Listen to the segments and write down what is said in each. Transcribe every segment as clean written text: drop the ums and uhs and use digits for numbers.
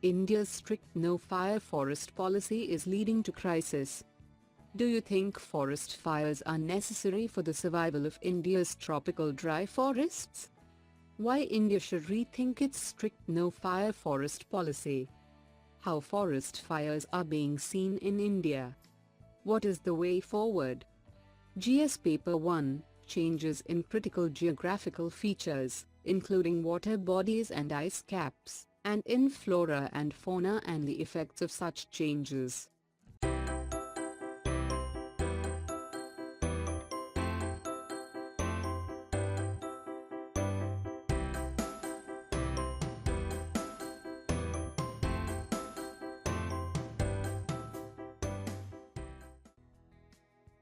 India's strict no-fire forest policy is leading to crisis. Do you think forest fires are necessary for the survival of India's tropical dry forests? Why India should rethink its strict no-fire forest policy? How forest fires are being seen in India? What is the way forward? GS Paper 1, Changes in Critical Geographical Features, including water bodies and ice caps, and in flora and fauna and the effects of such changes.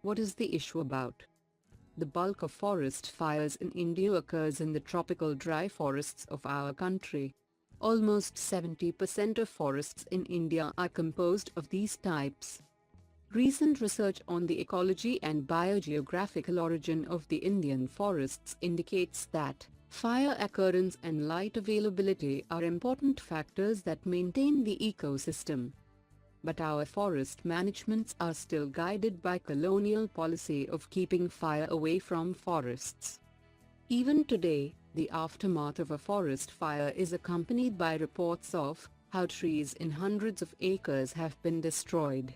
What is the issue about? The bulk of forest fires in India occurs in the tropical dry forests of our country. Almost 70% of forests in India are composed of these types. Recent research on the ecology and biogeographical origin of the Indian forests indicates that fire occurrence and light availability are important factors that maintain the ecosystem. But our forest managements are still guided by colonial policy of keeping fire away from forests. Even today, the aftermath of a forest fire is accompanied by reports of how trees in hundreds of acres have been destroyed.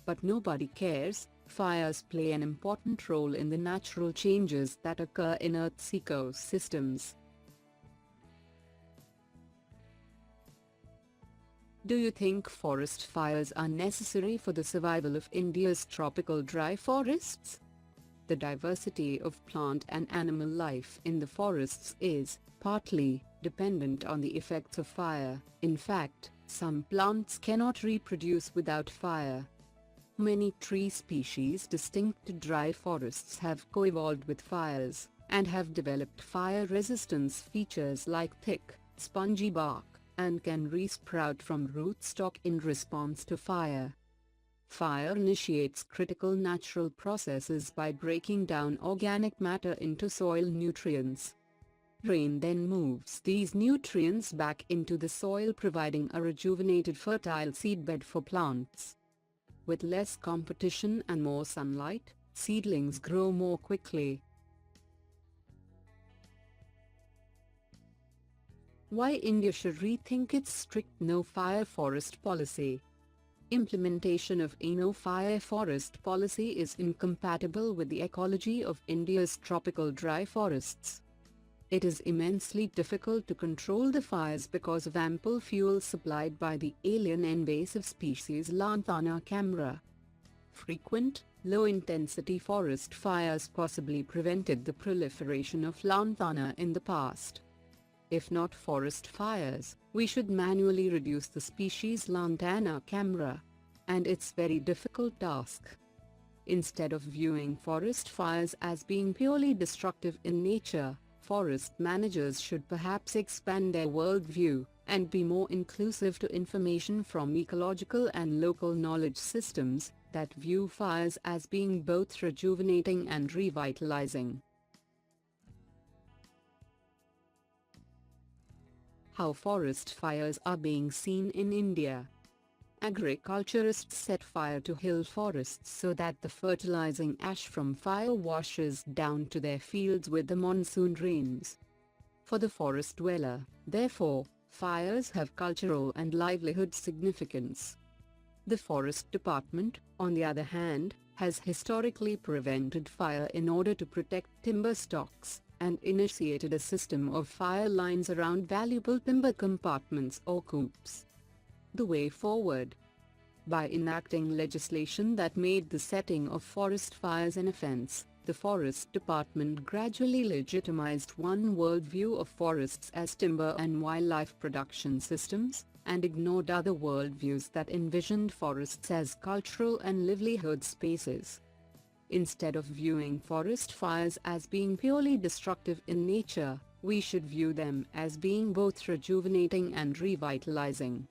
But nobody cares. Fires play an important role in the natural changes that occur in Earth's ecosystems. Do you think forest fires are necessary for the survival of India's tropical dry forests? The diversity of plant and animal life in the forests is partly dependent on the effects of fire. In fact, some plants cannot reproduce without fire. Many tree species distinct to dry forests have co-evolved with fires, and have developed fire resistance features like thick, spongy bark, and can resprout from rootstock in response to fire. Fire initiates critical natural processes by breaking down organic matter into soil nutrients. Rain then moves these nutrients back into the soil, providing a rejuvenated fertile seedbed for plants. With less competition and more sunlight, seedlings grow more quickly. Why India should rethink its strict no-fire forest policy? Implementation of a no-fire forest policy is incompatible with the ecology of India's tropical dry forests. It is immensely difficult to control the fires because of ample fuel supplied by the alien invasive species Lantana camara. Frequent, low-intensity forest fires possibly prevented the proliferation of lantana in the past. If not forest fires, we should manually reduce the species Lantana camara. And it's very difficult task. Instead of viewing forest fires as being purely destructive in nature, forest managers should perhaps expand their worldview, and be more inclusive to information from ecological and local knowledge systems, that view fires as being both rejuvenating and revitalizing. How forest fires are being seen in India. Agriculturists set fire to hill forests so that the fertilizing ash from fire washes down to their fields with the monsoon rains. For the forest dweller, therefore, fires have cultural and livelihood significance. The Forest Department, on the other hand, has historically prevented fire in order to protect timber stocks, and initiated a system of fire lines around valuable timber compartments or coops. The way forward. By enacting legislation that made the setting of forest fires an offense, the Forest Department gradually legitimized one worldview of forests as timber and wildlife production systems, and ignored other worldviews that envisioned forests as cultural and livelihood spaces. Instead of viewing forest fires as being purely destructive in nature, we should view them as being both rejuvenating and revitalizing.